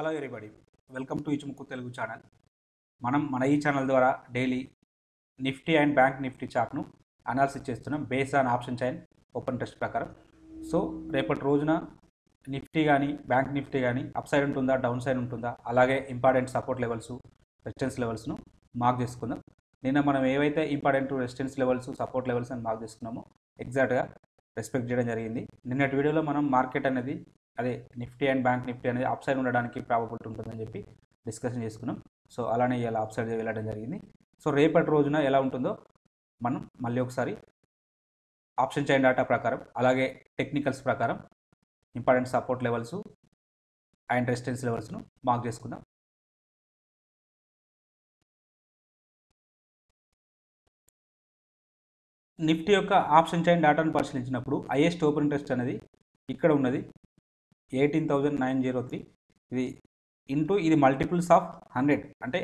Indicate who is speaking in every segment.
Speaker 1: Hello everybody, welcome to ఇచ్చుముక్కు Telugu channel. మన ఈ ఛానల్ ద్వారా daily Nifty and bank Nifty చార్ట్ను అనాలిసిస్ చేస్తున్నాం based on option chain open test ప్రకారం. సో రేపటి రోజున నిఫ్టీ కానీ బ్యాంక్ నిఫ్టీ కానీ అప్ సైడ్ ఉంటుందా, డౌన్ సైడ్ ఉంటుందా, అలాగే ఇంపార్టెంట్ సపోర్ట్ లెవెల్స్, రెసిస్టెన్స్ లెవెల్స్ను మార్క్ చేసుకుందాం. నిన్న మనం ఏవైతే important resistance levels, support levels అని మార్క్ చేసుకున్నామో ఎగ్జాక్ట్గా రెస్పెక్ట్ చేయడం జరిగింది. నిన్నటి వీడియోలో మనం మార్కెట్ అనేది అదే నిఫ్టీ అండ్ బ్యాంక్ నిఫ్టీ అనేది అప్ సైడ్ ఉండడానికి ప్రాబబిలిటీ ఉంటుందని చెప్పి డిస్కషన్ చేసుకున్నాం. సో అలానే ఇలా అప్ సైడ్ వెళ్ళడం జరిగింది. సో రేపటి రోజున ఎలా ఉంటుందో మనం మళ్ళీ ఒకసారి ఆప్షన్ చైన్ డేటా ప్రకారం అలాగే టెక్నికల్స్ ప్రకారం important support levels and resistance లెవెల్స్ను మార్క్ చేసుకుందాం. నిఫ్టీ యొక్క ఆప్షన్ చైన్ డేటాను పరిశీలించినప్పుడు హైయెస్ట్ ఓపెన్ ఇంట్రెస్ట్ అనేది ఇక్కడ ఉన్నది 18,903. ఇది ఇంటూ ఇది మల్టిపుల్స్ ఆఫ్ 100 అంటే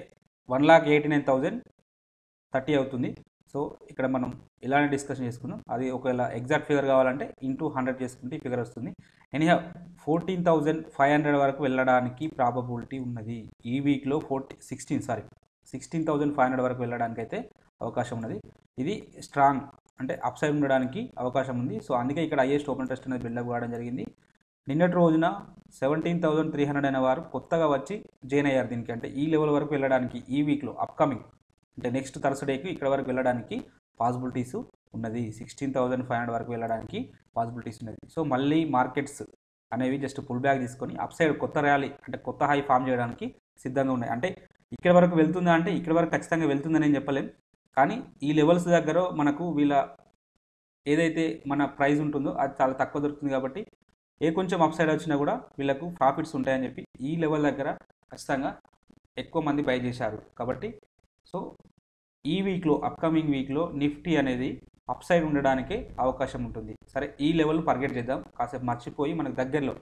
Speaker 1: 1,89,030 అవుతుంది. సో ఇక్కడ మనం ఇలానే డిస్కషన్ చేసుకుందాం. అది ఒకవేళ ఎగ్జాక్ట్ ఫిగర్ కావాలంటే ఇంటూ 100 చేసుకుంటే ఫిగర్ వస్తుంది. ఎనీహౌ 14,500 వరకు వెళ్ళడానికి ప్రాబబిలిటీ ఉన్నది. ఈ వీక్లో 16,500 వరకు వెళ్ళడానికి అయితే అవకాశం ఉన్నది. ఇది స్ట్రాంగ్ అంటే అప్ సైడ్ ఉండడానికి అవకాశం ఉంది. సో అందుకే ఇక్కడ హైయెస్ట్ ఓపెన్ ఇంట్రెస్ట్ అనేది బిల్డప్ కావడం జరిగింది. నిన్నటి రోజున 17,300 అయిన వారు కొత్తగా వచ్చి జాయిన్ అయ్యారు దీనికి. అంటే ఈ లెవెల్ వరకు వెళ్ళడానికి ఈ వీక్లో అప్కమింగ్ అంటే నెక్స్ట్ థర్స్డేకి ఇక్కడ వరకు వెళ్ళడానికి పాసిబిలిటీస్ ఉన్నది. 16,500 వరకు వెళ్ళడానికి పాసిబిలిటీస్ ఉన్నది. సో మళ్ళీ మార్కెట్స్ అనేవి జస్ట్ పుల్ బ్యాక్ తీసుకొని అప్ సైడ్ కొత్త ర్యాలీ అంటే కొత్త హై ఫామ్ చేయడానికి సిద్ధంగా ఉన్నాయి. అంటే ఇక్కడ వరకు వెళ్తుందా అంటే ఇక్కడ వరకు ఖచ్చితంగా వెళ్తుందని నేను చెప్పలేం. కానీ ఈ లెవెల్స్ దగ్గర మనకు వీళ్ళ ఏదైతే మన ప్రైస్ ఉంటుందో అది చాలా తక్కువ దొరుకుతుంది. కాబట్టి కొంచెం అప్ సైడ్ వచ్చినా కూడా వీళ్ళకు ప్రాఫిట్స్ ఉంటాయని చెప్పి ఈ లెవెల్ దగ్గర ఖచ్చితంగా ఎక్కువ మంది బై చేశారు. కాబట్టి సో ఈ వీక్లో అప్కమింగ్ వీక్లో నిఫ్టీ అనేది అప్ సైడ్ ఉండడానికే అవకాశం ఉంటుంది. సరే ఈ లెవెల్ టార్గెట్ చేద్దాం. కాసేపు మర్చిపోయి మనకు దగ్గరలో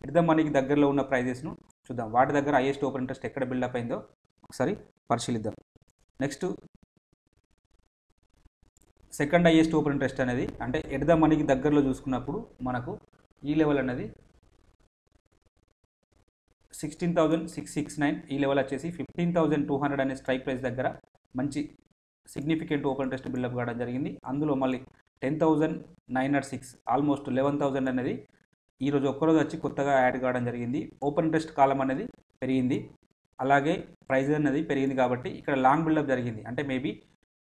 Speaker 1: ఎడదాం మనకి దగ్గరలో ఉన్న ప్రైజెస్ను చూద్దాం. వాటి దగ్గర హైయెస్ట్ ఓపెన్ ఇంట్రెస్ట్ ఎక్కడ బిల్డప్ అయిందో ఒకసారి పరిశీలిద్దాం. Next second highest open interest అనేది అంటే ఎడదాం మనకి దగ్గరలో చూసుకున్నప్పుడు మనకు ఈ లెవెల్ అనేది 16,669. ఈ లెవెల్ వచ్చేసి 15,200 అనే స్ట్రైక్ ప్రైస్ దగ్గర మంచి సిగ్నిఫికెంట్ ఓపెన్ ఇంట్రెస్ట్ బిల్డప్ కావడం జరిగింది. అందులో మళ్ళీ 10,906 ఆల్మోస్ట్ 11,000 అనేది ఈరోజు ఒక్కరోజు వచ్చి కొత్తగా యాడ్ కావడం జరిగింది. ఓపెన్ ఇంట్రెస్ట్ కాలం అనేది పెరిగింది, అలాగే ప్రైస్ అనేది పెరిగింది. కాబట్టి ఇక్కడ లాంగ్ బిల్డప్ జరిగింది. అంటే మేబీ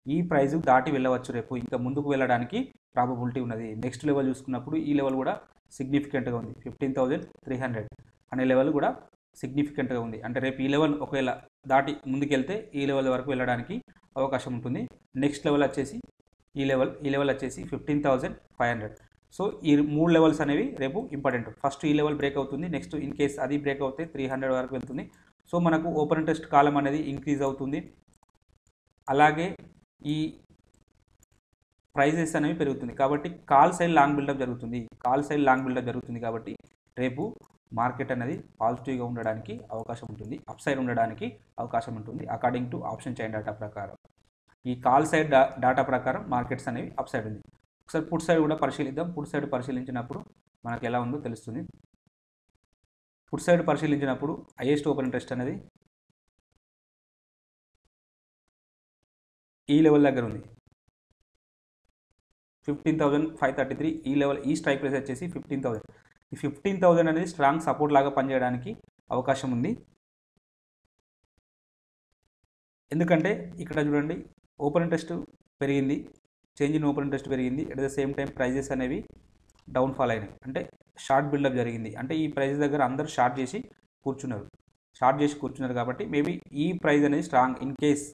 Speaker 1: ఈ ప్రైస్ దాటి వెళ్ళవచ్చు, రేపు ఇంకా ముందుకు వెళ్ళడానికి ప్రాబబిలిటీ ఉన్నది. నెక్స్ట్ లెవెల్ చూసుకున్నప్పుడు ఈ లెవెల్ కూడా సిగ్నిఫికెంట్గా ఉంది. 15,300 అనే లెవెల్ కూడా సిగ్నిఫికెంట్గా ఉంది. అంటే రేపు ఈ లెవెల్ ఒకవేళ దాటి ముందుకెళ్తే ఈ లెవెల్ వరకు వెళ్ళడానికి అవకాశం ఉంటుంది. నెక్స్ట్ లెవెల్ వచ్చేసి ఈ లెవెల్ వచ్చేసి 15,500. సో ఈ 3 లెవెల్స్ అనేవి రేపు ఇంపార్టెంట్. ఫస్ట్ ఈ లెవెల్ బ్రేక్ అవుతుంది. నెక్స్ట్ ఇన్ కేస్ అది బ్రేక్ అవుతే 300 వరకు వెళ్తుంది. సో మనకు ఓపెన్ ఇంట్రెస్ట్ కాలం అనేది ఇంక్రీజ్ అవుతుంది. అలాగే ఈ ప్రైజెస్ అనేవి పెరుగుతుంది. కాబట్టి కాల్ సైడ్ లాంగ్ బిల్డప్ జరుగుతుంది. కాబట్టి రేపు మార్కెట్ అనేది పాజిటివ్గా ఉండడానికి అవకాశం ఉంటుంది, అప్ సైడ్ ఉండడానికి అవకాశం ఉంటుంది according to option chain data ప్రకారం. ఈ కాల్ సైడ్ డేటా ప్రకారం మార్కెట్స్ అనేవి అప్ సైడ్ ఉంది. ఒకసారి పుట్ సైడ్ కూడా పరిశీలిద్దాం. పుట్ సైడ్ పరిశీలించినప్పుడు మనకు ఎలా ఉందో తెలుస్తుంది. పుట్ సైడ్ పరిశీలించినప్పుడు హైయెస్ట్ ఓపెన్ ఇంట్రెస్ట్ అనేది ఈ లెవెల్ దగ్గర ఉంది, 15,533. ఈ లెవెల్ ఈ స్ట్రైక్ ప్రైస్ వచ్చేసి 15,000. ఈ 15,000 అనేది స్ట్రాంగ్ సపోర్ట్ లాగా పనిచేయడానికి అవకాశం ఉంది. ఎందుకంటే ఇక్కడ చూడండి ఓపెన్ ఇంట్రెస్ట్ పెరిగింది, చేంజ్ ఇన్ ఓపెన్ ఇంట్రెస్ట్ పెరిగింది. At the same time prices అనేవి డౌన్ ఫాల్ అయినాయి. అంటే షార్ట్ బిల్డప్ జరిగింది. అంటే ఈ ప్రైస్ దగ్గర అందరూ షార్ట్ చేసి కూర్చున్నారు. కాబట్టి మేబీ ఈ ప్రైస్ అనేది స్ట్రాంగ్. ఇన్ కేస్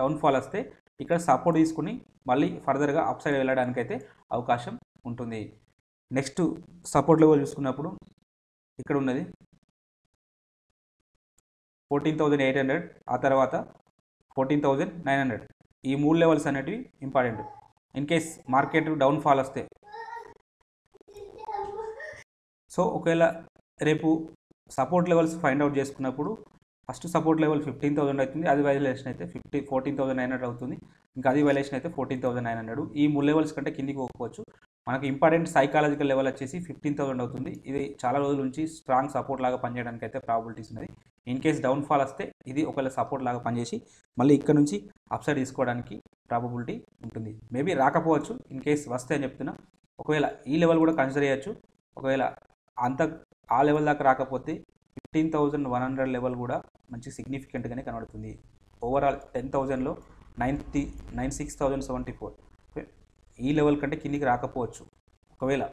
Speaker 1: డౌన్ఫాల్ వస్తే ఇక్కడ సపోర్ట్ తీసుకుని మళ్ళీ ఫర్దర్గా అప్ సైడ్ వెళ్ళడానికి అయితే అవకాశం ఉంటుంది. నెక్స్ట్ సపోర్ట్ లెవెల్ చూసుకున్నప్పుడు ఇక్కడ ఉన్నది 14,800, ఆ తర్వాత 14,900. ఈ 3 లెవెల్స్ అనేటివి important. In case market downfall వస్తే సో ఒకవేళ రేపు సపోర్ట్ లెవెల్స్ ఫైండ్ అవుట్ చేసుకున్నప్పుడు ఫస్ట్ సపోర్ట్ లెవెల్ 15,000 అవుతుంది, అది వైలేషన్ అయితే 14,900 అవుతుంది, ఇంకా అది వైలేషన్ అయితే 14,900. ఈ 3 లెవెల్స్ కంటే కిందికి పోకపోవచ్చు. మనకు ఇంపార్టెంట్ సైకాలజికల్ లెవెల్ వచ్చేసి 15,000 అవుతుంది. ఇది చాలా రోజుల నుంచి స్ట్రాంగ్ సపోర్ట్ లాగా పనిచేయడానికి అయితే ప్రాబిలిటీస్ ఉన్నది. ఇన్ కేస్ డౌన్ఫాల్ వస్తే ఇది ఒకవేళ సపోర్ట్ లాగా పనిచేసి మళ్ళీ ఇక్కడ నుంచి అప్సైడ్ తీసుకోవడానికి ప్రాబబిలిటీ ఉంటుంది. మేబీ రాకపోవచ్చు, ఇన్ కేస్ వస్తే అని చెప్తున్నా. ఒకవేళ ఈ లెవెల్ కూడా కన్సిడర్ చేయొచ్చు. ఒకవేళ అంత ఆ లెవెల్ దాకా రాకపోతే 15,100 లెవెల్ కూడా మంచి సిగ్నిఫికెంట్గానే కనబడుతుంది. ఓవరాల్ 10,000లో 96,074 ఈ లెవెల్ కంటే కిందికి రాకపోవచ్చు. ఒకవేళ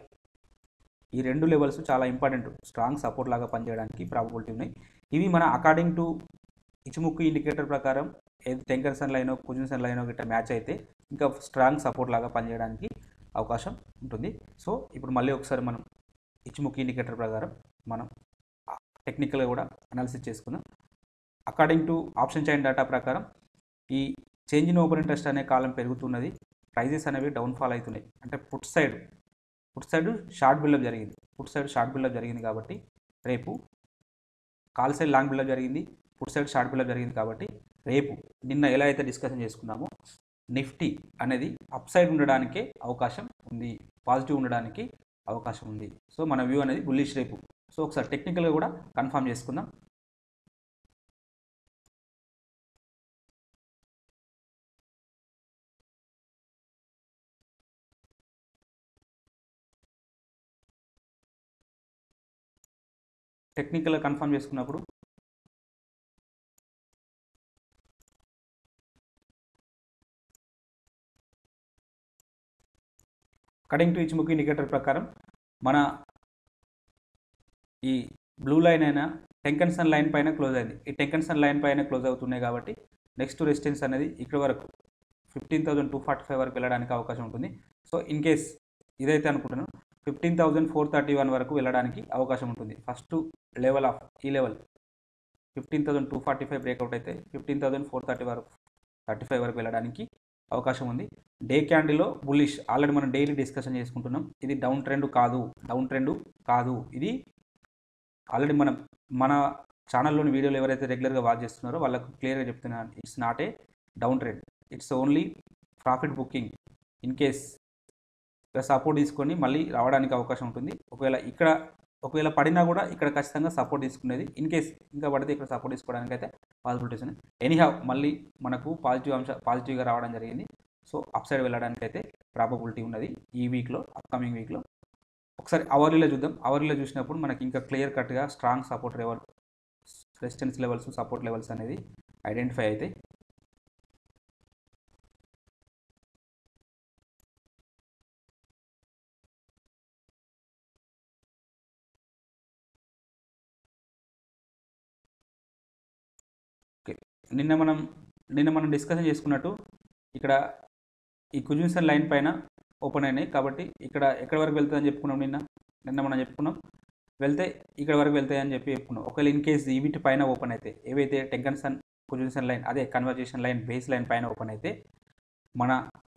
Speaker 1: ఈ 2 లెవెల్స్ చాలా ఇంపార్టెంట్, స్ట్రాంగ్ సపోర్ట్ లాగా పనిచేయడానికి ప్రాబబిలిటీ ఉన్నాయి. ఇవి మన అకార్డింగ్ టు ఇచిముక్కు ఇండికేటర్ ప్రకారం ఏది టెంకర్సన్ లైనో కుజిన్సన్ లైనో గిట్ట మ్యాచ్ అయితే ఇంకా స్ట్రాంగ్ సపోర్ట్ లాగా పనిచేయడానికి అవకాశం ఉంటుంది. సో ఇప్పుడు మళ్ళీ ఒకసారి మనం ఇచిముక్కు ఇండికేటర్ ప్రకారం మనం టెక్నికల్గా కూడా అనాలిసిస్ చేసుకుందాం. According to option chain data ప్రకారం ఈ చేంజ్ ఇన్ ఓపెన్ ఇంట్రెస్ట్ అనే కాలం పెరుగుతున్నది, ప్రైజెస్ అనేవి డౌన్ఫాల్ అవుతున్నాయి. అంటే పుట్ సైడ్ షార్ట్ బిల్డప్ జరిగింది కాబట్టి రేపు కాల్ సైడ్ లాంగ్ బిల్డప్ జరిగింది, పుట్ సైడ్ షార్ట్ బిల్డప్ జరిగింది కాబట్టి రేపు నిన్న ఎలా అయితే డిస్కషన్ చేసుకున్నామో నిఫ్టీ అనేది అప్ సైడ్ ఉండడానికే అవకాశం ఉంది, పాజిటివ్ ఉండడానికి అవకాశం ఉంది. సో మన వ్యూ అనేది బుల్లిష్ రేపు. సో ఒకసారి టెక్నికల్గా కూడా కన్ఫర్మ్ చేసుకుందాం. టెక్నికల్గా కన్ఫర్మ్ చేసుకున్నప్పుడు అకార్డింగ్ టు ఇచిముక్కు ఇండికేటర్ ప్రకారం మన ఈ బ్లూ లైన్ అయినా టెంకన్సన్ లైన్ పైన క్లోజ్ అయింది. ఈ టెంకన్సన్ లైన్ పైన క్లోజ్ అవుతున్నాయి కాబట్టి నెక్స్ట్ రెసిస్టెన్స్ అనేది ఇక్కడ వరకు 15,245 వరకు వెళ్ళడానికి అవకాశం ఉంటుంది. సో ఇన్ కేస్ ఇదైతే అనుకుంటున్నాను 15,431 వరకు వెళ్ళడానికి అవకాశం ఉంటుంది. ఫస్ట్ లెవెల్ ఆఫ్ ఈ లెవెల్ 15,245 బ్రేక్అవుట్ అయితే 15,435 వరకు వెళ్ళడానికి అవకాశం ఉంది. డే క్యాండిల్లో బుల్లిష్, ఆల్రెడీ మనం డైలీ డిస్కషన్ చేసుకుంటున్నాం. ఇది డౌన్ ట్రెండ్ కాదు, ఇది ఆల్రెడీ మన ఛానల్లోని వీడియోలు ఎవరైతే రెగ్యులర్గా వాచ్ చేస్తున్నారో వాళ్ళకు క్లియర్గా చెప్తున్నాను, it's not a down trend, it's only profit booking. In case ఇక్కడ సపోర్ట్ తీసుకొని మళ్ళీ రావడానికి అవకాశం ఉంటుంది. ఒకవేళ పడినా కూడా ఇక్కడ ఖచ్చితంగా సపోర్ట్ తీసుకునేది. ఇన్ కేస్ ఇంకా పడితే ఇక్కడ సపోర్ట్ తీసుకోవడానికి అయితే పాసిబిలిటీస్ ఉన్నాయి. ఎనీహౌ మళ్ళీ మనకు పాజిటివ్గా రావడం జరిగింది. సో అప్ సైడ్ వెళ్ళడానికి అయితే ప్రాబబిలిటీ ఉన్నది ఈ వీక్లో, అప్కమింగ్ వీక్లో. ఒకసారి అవర్లీలో చూద్దాం. అవర్లీలో చూసినప్పుడు మనకి ఇంకా క్లియర్ కట్గా strong support level, resistance levels, support levels అనేది ఐడెంటిఫై అయితే ఓకే. నిన్న మనం డిస్కషన్ చేసుకున్నట్టు ఇక్కడ ఈ కుజిన్సన్ లైన్ పైన ఓపెన్ అయినాయి కాబట్టి ఇక్కడ ఎక్కడి వరకు వెళ్తుందని చెప్పుకున్నాం. నిన్న మనం చెప్పుకున్నాం వెళ్తే ఇక్కడ వరకు వెళ్తాయని చెప్పుకున్నాం. ఒకవేళ ఇన్ కేస్ వీటి పైన ఓపెన్ అయితే, ఏవైతే టెంకన్సన్ కుజిన్సన్ లైన్ అదే కన్వర్జేషన్ లైన్ బేస్ లైన్ పైన ఓపెన్ అయితే మన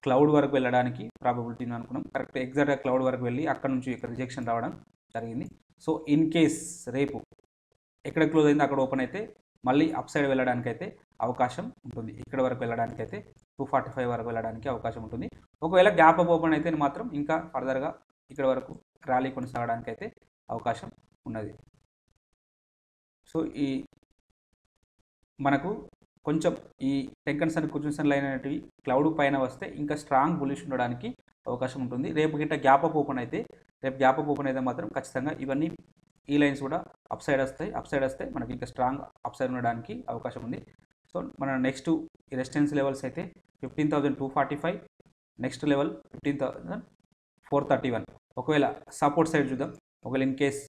Speaker 1: క్లౌడ్ వరకు వెళ్ళడానికి ప్రాబబిలిటీ అనుకున్నాం. కరెక్ట్ ఎగ్జాక్ట్గా క్లౌడ్ వరకు వెళ్ళి అక్కడ నుంచి ఇక్కడ రిజెక్షన్ రావడం జరిగింది. సో ఇన్ కేస్ రేపు ఎక్కడ క్లోజ్ అయిందో అక్కడ ఓపెన్ అయితే మళ్ళీ అప్ సైడ్ వెళ్ళడానికి అయితే అవకాశం ఉంటుంది. ఇక్కడ వరకు వెళ్ళడానికి అయితే 245 వరకు వెళ్ళడానికి అవకాశం ఉంటుంది. ఒకవేళ గ్యాప్ అప్ ఓపెన్ అయితే మాత్రం ఇంకా ఫర్దర్గా ఇక్కడ వరకు ర్యాలీ కొనసాగడానికి అయితే అవకాశం ఉన్నది. సో ఈ మనకు కొంచెం ఈ టెంకన్సన్ కుజిన్సన్ లైన్ అనేటివి క్లౌడ్ పైన వస్తే ఇంకా స్ట్రాంగ్ బులిష్ ఉండడానికి అవకాశం ఉంటుంది. రేపు గిట్ట గ్యాప్ అప్ ఓపెన్ అయితే మాత్రం ఖచ్చితంగా ఇవన్నీ ఈ లైన్స్ కూడా అప్ సైడ్ వస్తే మనకి ఇంకా స్ట్రాంగ్ అప్ సైడ్ ఉండడానికి అవకాశం ఉంది. సో మన నెక్స్ట్ రెసిస్టెన్స్ లెవెల్స్ అయితే 15,245, నెక్స్ట్ లెవెల్ 15,431. ఒకవేళ సపోర్ట్ సైడ్ చూద్దాం. ఒకవేళ ఇన్ కేస్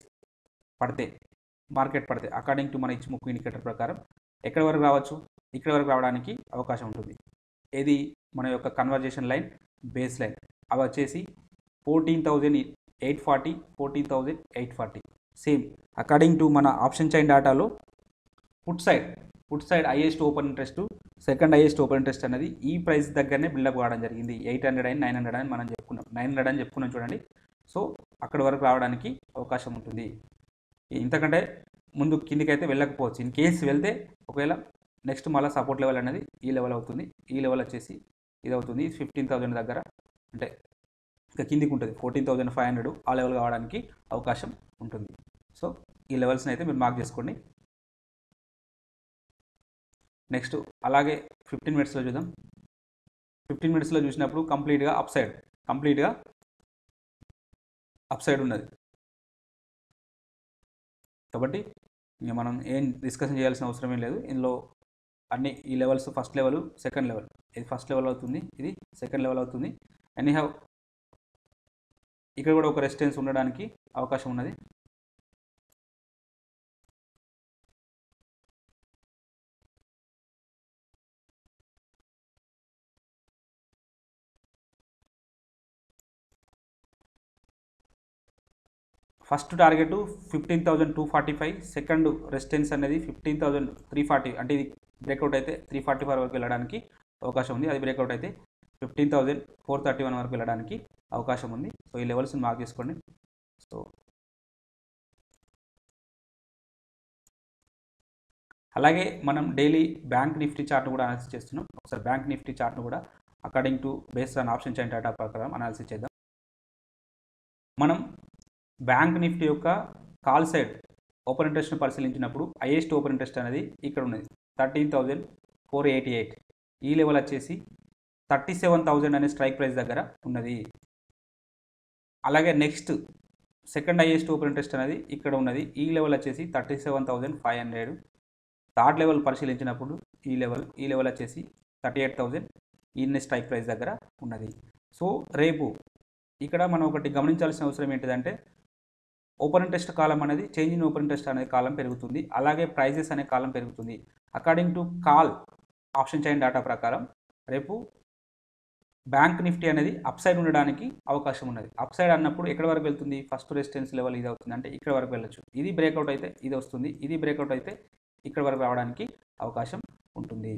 Speaker 1: మార్కెట్ పడితే అకార్డింగ్ టు మన ఇచిముక్కు ఇండికేటర్ ప్రకారం ఎక్కడి వరకు రావచ్చు, ఇక్కడ వరకు రావడానికి అవకాశం ఉంటుంది. ఏది మన యొక్క కన్వర్జేషన్ లైన్, బేస్ లైన్ అవి వచ్చేసి 14,840, 14,840. సేమ్ అకార్డింగ్ టు మన ఆప్షన్ చైన్ డేటాలో put side highest open interest, second highest open interest అనేది ఈ ప్రైస్ దగ్గరనే బిల్డప్ కావడం జరిగింది. 800 and 900 అని మనం చెప్పుకున్నాం. 900 అని చెప్పుకున్నాం చూడండి. సో అక్కడ వరకు రావడానికి అవకాశం ఉంటుంది. ఇంతకంటే ముందు కిందికి అయితే వెళ్ళకపోవచ్చు. ఇన్ కేస్ వెళ్తే ఒకవేళ నెక్స్ట్ మళ్ళీ సపోర్ట్ లెవెల్ అనేది ఈ లెవెల్ అవుతుంది. ఈ లెవెల్ వచ్చేసి ఇది అవుతుంది 15,000 దగ్గర, అంటే ఇంకా కిందికి ఉంటుంది 14,500 ఆ లెవెల్ కావడానికి అవకాశం ఉంటుంది. సో ఈ లెవెల్స్ని అయితే మీరు మార్క్ చేసుకోండి. నెక్స్ట్ అలాగే 15 మినిట్స్లో చూద్దాం. 15 మినిట్స్లో చూసినప్పుడు కంప్లీట్గా అప్ సైడ్ ఉన్నది. కాబట్టి ఇంకా మనం ఏం డిస్కషన్ చేయాల్సిన అవసరం ఏం లేదు. ఇందులో అన్ని ఈ levels first level, second level, ఇది ఫస్ట్ లెవెల్ అవుతుంది, ఇది సెకండ్ లెవెల్ అవుతుంది. ఎనీహౌ ఇక్కడ కూడా ఒక రెసిస్టెన్స్ ఉండడానికి అవకాశం ఉన్నది. ఫస్ట్ టార్గెట్ 15,245, సెకండ్ రెసిస్టెన్స్ అనేది 15,340. అంటే ఇది బ్రేక్అవుట్ అయితే 344 వరకు వెళ్ళడానికి అవకాశం ఉంది. అది బ్రేక్అవుట్ అయితే 15,431 వరకు వెళ్ళడానికి అవకాశం ఉంది. సో ఈ లెవెల్స్ని మార్క్ చేసుకోండి. సో అలాగే మనం డైలీ బ్యాంక్ నిఫ్టీ చార్ట్ను కూడా అనాలిసిస్ చేస్తున్నాం. ఒకసారి బ్యాంక్ నిఫ్టీ చార్ట్ను కూడా according to based on option chain data ప్రకారం అనాలిసిస్ చేద్దాం. మనం బ్యాంక్ నిఫ్టీ యొక్క కాల్ సైడ్ ఓపెన్ ఇంట్రెస్ట్ను పరిశీలించినప్పుడు హైయెస్ట్ ఓపెన్ ఇంట్రెస్ట్ అనేది ఇక్కడ ఉన్నది 13,488. ఈ లెవెల్ వచ్చేసి 37,000 అనే స్ట్రైక్ ప్రైస్ దగ్గర ఉన్నది. అలాగే next second highest open interest అనేది ఇక్కడ ఉన్నది. ఈ లెవెల్ వచ్చేసి 37,500. థర్డ్ లెవెల్ పరిశీలించినప్పుడు ఈ లెవెల్ వచ్చేసి 38,000 ఈ స్ట్రైక్ ప్రైస్ దగ్గర ఉన్నది. సో రేపు ఇక్కడ మనం ఒకటి గమనించాల్సిన అవసరం ఏంటిదంటే ఓపెన్ ఇంట్రెస్ట్ కాలం అనేది చేంజ్ ఇన్ ఓపెన్ ఇంట్రెస్ట్ అనే కాలం పెరుగుతుంది. అలాగే ప్రైజెస్ అనే కాలం పెరుగుతుంది. According to call option chain data ప్రకారం రేపు బ్యాంక్ నిఫ్టీ అనేది అప్ సైడ్ ఉండడానికి అవకాశం ఉన్నది. అప్ సైడ్ అన్నప్పుడు ఎక్కడి వరకు వెళ్తుంది? ఫస్ట్ రెసిస్టెన్స్ లెవెల్ ఇది అవుతుంది, అంటే ఇక్కడ వరకు వెళ్ళొచ్చు. ఇది బ్రేక్అవుట్ అయితే ఇది వస్తుంది, ఇది బ్రేక్అవుట్ అయితే ఇక్కడ వరకు రావడానికి అవకాశం ఉంటుంది.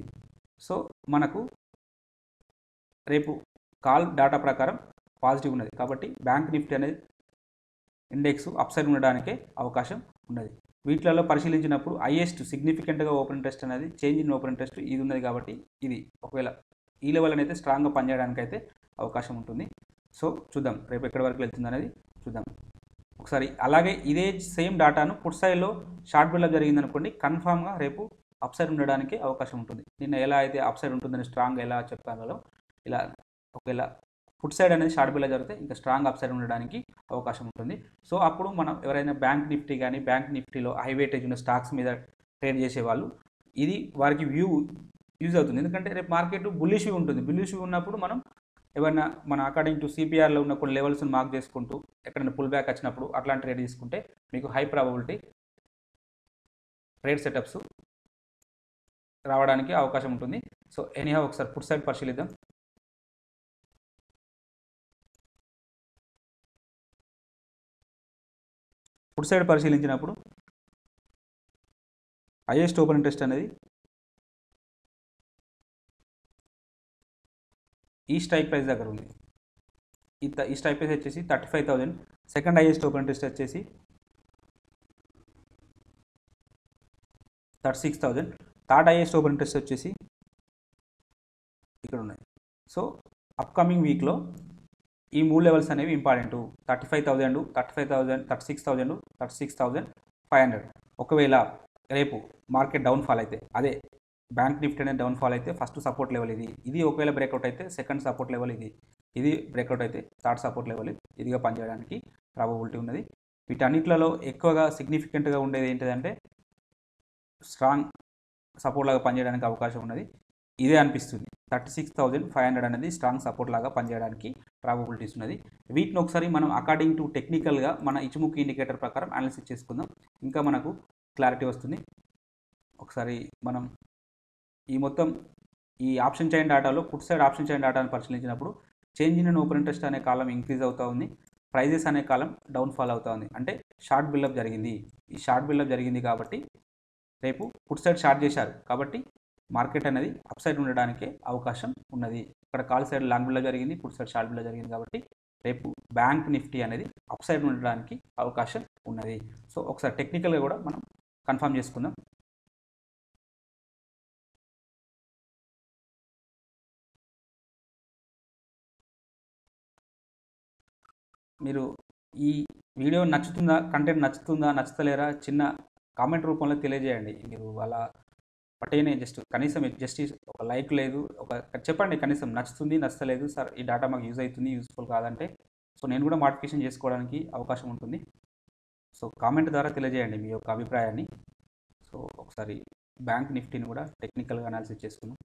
Speaker 1: సో మనకు రేపు కాల్ డేటా ప్రకారం పాజిటివ్ ఉన్నది. కాబట్టి బ్యాంక్ నిఫ్టీ అనేది ఇండెక్స్ అప్ సైడ్ ఉండడానికే అవకాశం ఉన్నది. వీటిలలో పరిశీలించినప్పుడు హైయెస్ట్ సిగ్నిఫికెంట్గా ఓపెన్ ఇంట్రెస్ట్ అనేది చేంజ్ ఇన్ ఓపెన్ ఇంట్రెస్ట్ ఇది ఉన్నది. కాబట్టి ఇది ఒకవేళ ఈ లెవెల్ అనేది స్ట్రాంగ్గా పనిచేయడానికి అయితే అవకాశం ఉంటుంది. సో చూద్దాం రేపు ఎక్కడి వరకు వెళ్తుంది అనేది చూద్దాం ఒకసారి. అలాగే ఇదే సేమ్ డేటాను పుట్ సైడ్లో షార్ట్ బిల్డప్ జరిగింది అనుకోండి, కన్ఫామ్గా రేపు అప్ సైడ్ ఉండడానికి అవకాశం ఉంటుంది. నిన్న ఎలా అయితే అప్ సైడ్ ఉంటుందని స్ట్రాంగ్ ఎలా చెప్పాలో ఇలా ఒకవేళ ఫుట్ సైడ్ అనేది షార్ట్ బిల్లా జరిగితే ఇంకా స్ట్రాంగ్ అప్ సైడ్ ఉండడానికి అవకాశం ఉంటుంది. సో అప్పుడు మనం ఎవరైనా బ్యాంక్ నిఫ్టీ కానీ బ్యాంక్ నిఫ్టీలో హై వెయిటేజ్ ఉన్న స్టాక్స్ మీద ట్రేడ్ చేసేవాళ్ళు ఇది వారికి యూజ్ అవుతుంది. ఎందుకంటే రేపు మార్కెట్ బుల్లిష్ ఉంటుంది. బుల్లిష్ ఉన్నప్పుడు మనం ఏమైనా మన అకార్డింగ్ టు సిపిఆర్లో ఉన్న కొన్ని లెవెల్స్ని మార్క్ చేసుకుంటూ ఎక్కడైనా పుల్ బ్యాక్ వచ్చినప్పుడు అట్లాంటి ట్రేడ్ తీసుకుంటే మీకు హై ప్రాబబిలిటీ ట్రేడ్ సెటప్స్ రావడానికి అవకాశం ఉంటుంది. సో ఎనీహౌ ఒకసారి ఫుట్ సైడ్ పరిశీలిద్దాం. ఫుట్ సైడ్ పరిశీలించినప్పుడు హైయెస్ట్ ఓపెన్ ఇంట్రెస్ట్ అనేది ఈ స్ట్రైక్ ప్రైస్ దగ్గర ఉంది. ఈ స్ట్రైక్ ప్రైస్ వచ్చేసి 35,000. సెకండ్ హైయెస్ట్ ఓపెన్ ఇంట్రెస్ట్ వచ్చేసి 36,000. థర్డ్ హైయెస్ట్ ఓపెన్ ఇంట్రెస్ట్ వచ్చేసి ఇక్కడ ఉన్నాయి. సో అప్కమింగ్ వీక్లో ఈ మూడు లెవెల్స్ అనేవి ఇంపార్టెంట్. 35,000, 35,000, 36,000, 36,500. ఒకవేళ రేపు మార్కెట్ డౌన్ఫాల్ అయితే అదే బ్యాంక్ నిఫ్టీ అనేది డౌన్ఫాల్ అయితే ఫస్ట్ సపోర్ట్ లెవెల్ ఇది ఒకవేళ బ్రేక్అవుట్ అయితే సెకండ్ సపోర్ట్ లెవెల్ ఇది బ్రేక్అవుట్ అయితే థర్డ్ సపోర్ట్ లెవెల్ ఇదిగా పనిచేయడానికి ప్రాబబిలిటీ ఉన్నది. వీటన్నిటిలో ఎక్కువగా సిగ్నిఫికెంట్గా ఉండేది ఏంటిదంటే స్ట్రాంగ్ సపోర్ట్ లాగా పనిచేయడానికి అవకాశం ఉన్నది ఇదే అనిపిస్తుంది. 36,500 అనేది స్ట్రాంగ్ సపోర్ట్ లాగా పనిచేయడానికి ప్రాబబిలిటీస్ ఉన్నది. వీటిని ఒకసారి మనం అకార్డింగ్ టు టెక్నికల్గా మన ఇచిముఖి ఇండికేటర్ ప్రకారం అనాలిసిస్ చేసుకుందాం, ఇంకా మనకు క్లారిటీ వస్తుంది. ఒకసారి మనం ఈ మొత్తం ఈ ఆప్షన్ చైన్ డేటాలో పుట్ సైడ్ ఆప్షన్ చైన్ డేటాను పరిశీలించినప్పుడు చేంజ్ ఇన్ ఓపెన్ ఇంట్రెస్ట్ అనే కాలం ఇంక్రీజ్ అవుతూ ఉంది, ప్రైజెస్ అనే కాలం డౌన్ఫాల్ అవుతూ ఉంది. అంటే షార్ట్ బిల్డప్ జరిగింది. ఈ షార్ట్ బిల్డప్ జరిగింది కాబట్టి రేపు పుట్ సైడ్ షార్ట్ చేశారు కాబట్టి మార్కెట్ అనేది అప్ సైడ్ ఉండడానికి అవకాశం ఉన్నది. ఇక్కడ కాల్ సైడ్ లాంగ్ బిల్డప్ జరిగింది, పుట్ సైడ్ షార్ట్ బిల్డప్ జరిగింది కాబట్టి రేపు బ్యాంక్ నిఫ్టీ అనేది అప్ సైడ్ ఉండడానికి అవకాశం ఉన్నది. సో ఒకసారి టెక్నికల్గా కూడా మనం కన్ఫర్మ్ చేసుకుందాం. మీరు ఈ వీడియో నచ్చుతుందా, కంటెంట్ నచ్చుతుందా, నచ్చుతలేరా చిన్న కామెంట్ రూపంలో తెలియజేయండి. మీరు అలా పట్టేనే కనీసం జస్ట్ ఒక లైక్ లేదు, ఒక చెప్పండి కనీసం నచ్చుతుంది, నచ్చలేదు సార్, ఈ డేటా మాకు యూజ్ అవుతుంది, యూస్ఫుల్ కాదంటే సో నేను కూడా మోడిఫికేషన్ చేసుకోవడానికి అవకాశం ఉంటుంది. సో కామెంట్ ద్వారా తెలియజేయండి మీ యొక్క అభిప్రాయాన్ని. సో ఒకసారి బ్యాంక్ నిఫ్టీని కూడా టెక్నికల్గా అనాలిసిస్ చేసుకుందాం.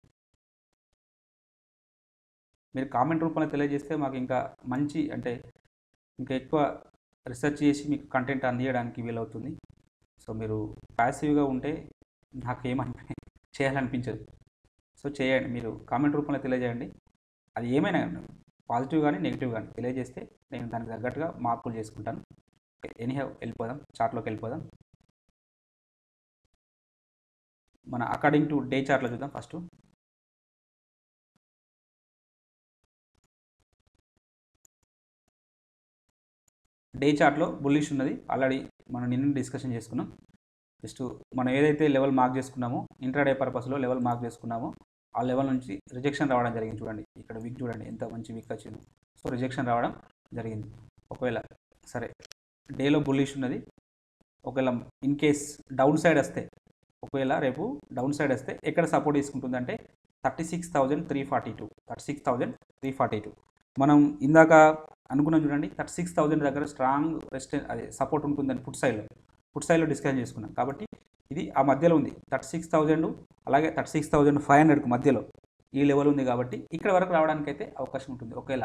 Speaker 1: మీరు కామెంట్ రూపంలో తెలియజేస్తే మాకు ఇంకా మంచి ఇంకా ఎక్కువ రీసెర్చ్ చేసి మీకు కంటెంట్ అందించడానికి వీలవుతుంది. సో మీరు ప్యాసివ్గా ఉంటే నాకేమని చేయాలనిపించదు. సో చేయండి, మీరు కామెంట్ రూపంలో తెలియజేయండి. అది ఏమైనా పాజిటివ్ కానీ నెగిటివ్ కానీ తెలియజేస్తే నేను దానికి తగ్గట్టుగా మార్పులు చేసుకుంటాను. ఎనీహౌ వెళ్ళిపోదాం, చార్ట్లోకి వెళ్ళిపోదాం. మన అకార్డింగ్ టు డే చార్ట్లో చూద్దాం. ఫస్ట్ డే చార్ట్లో బుల్లిష్ ఉన్నది, ఆల్రెడీ మనం నిన్న డిస్కషన్ చేసుకున్నాం. జస్ట్ మనం ఏదైతే లెవెల్ మార్క్ చేసుకున్నామో ఇంట్రాడే పర్పస్లో లెవెల్ మార్క్ చేసుకున్నామో ఆ లెవెల్ నుంచి రిజెక్షన్ రావడం జరిగింది. చూడండి ఇక్కడ విక్ చూడండి ఎంత మంచి విక్ వచ్చింది. సో రిజెక్షన్ రావడం జరిగింది. ఒకవేళ సరే డేలో బుల్లిష్ ఉన్నది, ఒకవేళ ఇన్ కేస్ డౌన్ సైడ్ వస్తే, ఒకవేళ రేపు డౌన్ సైడ్ వస్తే ఎక్కడ సపోర్ట్ తీసుకుంటుందంటే 36,342 36,342 మనం ఇందాక అనుకున్నాం చూడండి. 36,000 దగ్గర స్ట్రాంగ్ అదే సపోర్ట్ ఉంటుందని పుట్ సైడ్లో డిస్కషన్ చేసుకున్నాం. కాబట్టి ఇది ఆ మధ్యలో ఉంది 36,000 అలాగే 36,500కు మధ్యలో ఈ లెవెల్ ఉంది. కాబట్టి ఇక్కడ వరకు రావడానికి అయితే అవకాశం ఉంటుంది. ఒకవేళ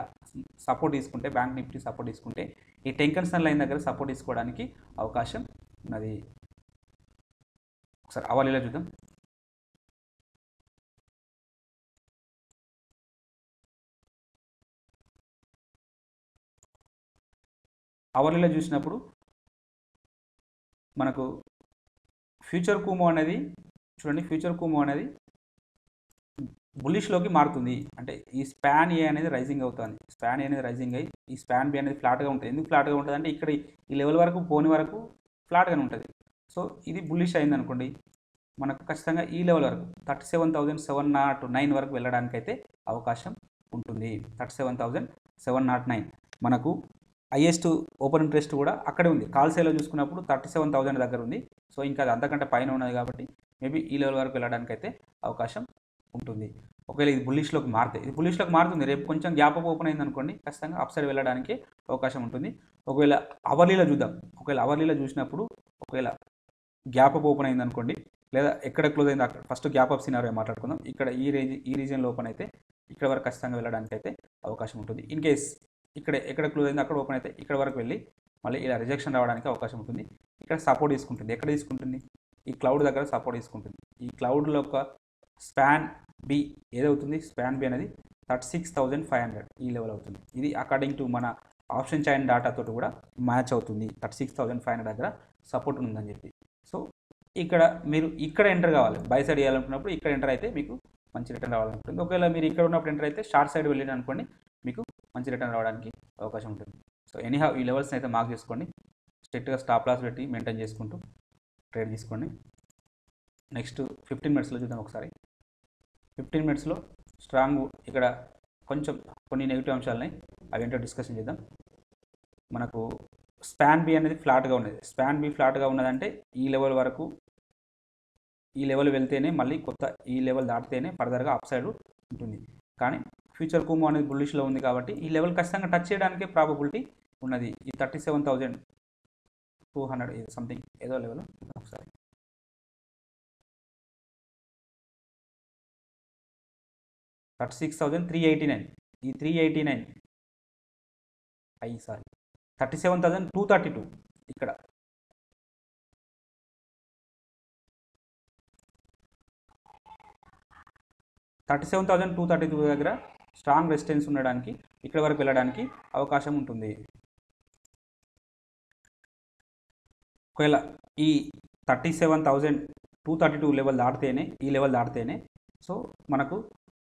Speaker 1: సపోర్ట్ తీసుకుంటే బ్యాంక్ నిఫ్టీ సపోర్ట్ తీసుకుంటే ఈ టెన్షన్ లైన్ దగ్గర సపోర్ట్ తీసుకోవడానికి అవకాశం ఉన్నది. ఒకసారి అవర్లీలో చూద్దాం. అవర్లీలో చూసినప్పుడు మనకు ఫ్యూచర్ కూమో అనేది చూడండి, ఫ్యూచర్ కూమో అనేది బుల్లిష్లోకి మారుతుంది. అంటే ఈ స్పాన్ ఏ అనేది రైజింగ్ అవుతుంది, స్పాన్ ఏ అనేది రైజింగ్ అయ్యి ఈ స్పాన్ బి అనేది ఫ్లాట్గా ఉంటుంది. ఎందుకు ఫ్లాట్గా ఉంటుంది అంటే ఇక్కడ ఈ లెవెల్ వరకు పోని వరకు ఫ్లాట్గానే ఉంటుంది. సో ఇది బుల్లిష్ అయింది అనుకోండి, మనకు ఖచ్చితంగా ఈ లెవెల్ వరకు 37,709 వరకు వెళ్ళడానికైతే అవకాశం ఉంటుంది. 37,709 మనకు హైయెస్ట్ ఓపెన్ ఇంట్రెస్ట్ కూడా అక్కడే ఉంది. కాల్ సేల్లో చూసుకున్నప్పుడు 37,000 దగ్గర ఉంది. సో ఇంకా అది అంతకంటే పైన ఉన్నది కాబట్టి మేబీ ఈ లెవెల్ వరకు వెళ్ళడానికి అయితే అవకాశం ఉంటుంది. ఒకవేళ ఇది బుల్లిష్లోకి మారితే, ఇది బుల్లిష్లోకి మారుతుంది, రేపు కొంచెం గ్యాప్ అప్ ఓపెన్ అయింది అనుకోండి ఖచ్చితంగా అప్ సైడ్ వెళ్ళడానికి అవకాశం ఉంటుంది. ఒకవేళ అవర్లీలో చూద్దాం. ఒకవేళ అవర్లీలో చూసినప్పుడు ఒకవేళ గ్యాప్ అప్ ఓపెన్ అయింది అనుకోండి, లేదా ఎక్కడ క్లోజ్ అయింది అక్కడ ఫస్ట్ గ్యాప్ అప్ సినారియో మాట్లాడుకుందాం. ఇక్కడ ఈ రీజియన్లో ఓపెన్ అయితే ఇక్కడ వరకు ఖచ్చితంగా వెళ్ళడానికి అయితే అవకాశం ఉంటుంది. ఇన్ కేస్ ఎక్కడ క్లోజ్ అయింది అక్కడ ఓపెన్ అయితే ఇక్కడ వరకు వెళ్ళి మళ్ళీ ఇలా రిజెక్షన్ రావడానికి అవకాశం ఉంటుంది. ఇక్కడ సపోర్ట్ తీసుకుంటుంది. ఎక్కడ తీసుకుంటుంది? ఈ క్లౌడ్ దగ్గర సపోర్ట్ తీసుకుంటుంది. ఈ క్లౌడ్లో ఒక స్పాన్ బి ఏదవుతుంది? స్పాన్ బి అనేది 36,500 ఈ లెవెల్ అవుతుంది. ఇది అకార్డింగ్ టు మన ఆప్షన్ చైన్ డాటాతో కూడా మ్యాచ్ అవుతుంది. 36,500 దగ్గర సపోర్ట్ ఉందని చెప్పి. సో ఇక్కడ మీరు ఇక్కడ ఎంటర్ కావాలి, బై సైడ్ వేయాలనుకున్నప్పుడు ఇక్కడ ఎంటర్ అయితే మీకు మంచి రిటర్న్ రావాలనుకుంటుంది. ఒకవేళ మీరు ఇక్కడ ఉన్నప్పుడు ఎంటర్ అయితే షార్ట్ సైడ్ వెళ్ళిన అనుకోండి మీకు మంచి రిటర్న్ రావడానికి అవకాశం ఉంటుంది. సో ఎనీహౌ ఈ లెవెల్స్ని అయితే మార్క్ చేసుకోండి, స్ట్రిక్ట్గా స్టాప్ లాస్ పెట్టి మెయింటైన్ చేసుకుంటూ ట్రేడ్ తీసుకోండి. నెక్స్ట్ 15 మినిట్స్లో చూద్దాం ఒకసారి. 15 మినిట్స్లో స్ట్రాంగ్ ఇక్కడ కొంచెం కొన్ని నెగిటివ్ అంశాలని అవి ఏంటో డిస్కషన్ చేద్దాం. మనకు స్పాన్ బి అనేది ఫ్లాట్గా ఉన్నది. స్పాన్ బి ఫ్లాట్గా ఉన్నదంటే ఈ లెవెల్ వరకు, ఈ లెవెల్ వెళ్తేనే మళ్ళీ కొత్త ఈ లెవెల్ దాటితేనే ఫర్దర్గా అప్ సైడ్ ఉంటుంది. కానీ ఫ్యూచర్ కూమో అనేది బుల్లిష్లో ఉంది కాబట్టి ఈ లెవెల్ ఖచ్చితంగా టచ్ చేయడానికే ప్రాబబిలిటీ ఉన్నది. ఈ 37,200 ఇది సంథింగ్ ఏదో లెవెల్ ఒకసారి 36,389 ఈ 389 సారీ 37,232 ఇక్కడ 37,232 దగ్గర స్ట్రాంగ్ రెసిస్టెన్స్ ఉండడానికి ఇక్కడ వరకు వెళ్ళడానికి అవకాశం ఉంటుంది. ఒకవేళ ఈ 37,232 లెవెల్ దాటితేనే, ఈ లెవెల్ దాటితేనే సో మనకు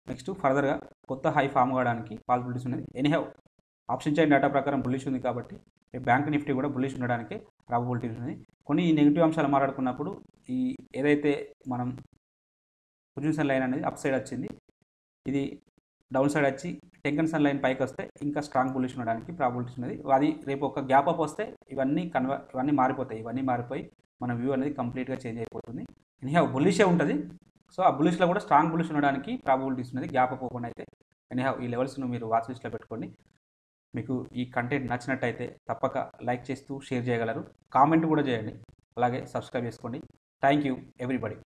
Speaker 1: నెక్స్ట్ ఫర్దర్గా కొత్త హై ఫామ్ కావడానికి పాసిబిలిటీస్ ఉన్నది. ఎనీహౌ ఆప్షన్ చైన్ డేటా ప్రకారం బుల్లిష్ ఉంది కాబట్టి బ్యాంక్ నిఫ్టీ కూడా బుల్లిష్ ఉండడానికి ప్రాబబిలిటీ ఉంది. కొన్ని నెగిటివ్ అంశాలు మాట్లాడుకున్నప్పుడు ఈ ఏదైతే మనం పొజిషన్ లైన్ అనేది అప్ సైడ్ వచ్చింది, ఇది డౌన్ సైడ్ వచ్చి టెన్షన్ లైన్ పైకి వస్తే ఇంకా స్ట్రాంగ్ బుల్లిష్ ఉండడానికి ప్రాబిలిటీ ఉన్నది. అది రేపు ఒక గ్యాప్ అప్ వస్తే ఇవన్నీ మారిపోతాయి. ఇవన్నీ మారిపోయి మన వ్యూ అనేది కంప్లీట్గా చేంజ్ అయిపోతుంది. ఎనీహౌ బుల్లిషే ఉంటుంది. సో ఆ బుల్లిష్లో కూడా స్ట్రాంగ్ బుల్లిష్ ఉండడానికి ప్రాబిలిటీస్ ఉన్నది గ్యాప్ అప్ ఓపెన్ అయితే. ఎనీహౌ ఈ లెవెల్స్ను మీరు వాచ్ లిస్ట్లో పెట్టుకోండి. మీకు ఈ కంటెంట్ నచ్చినట్టయితే తప్పక లైక్ చేస్తూ షేర్ చేయగలరు, కామెంట్ కూడా చేయండి, అలాగే సబ్స్క్రైబ్ చేసుకోండి. Thank you everybody.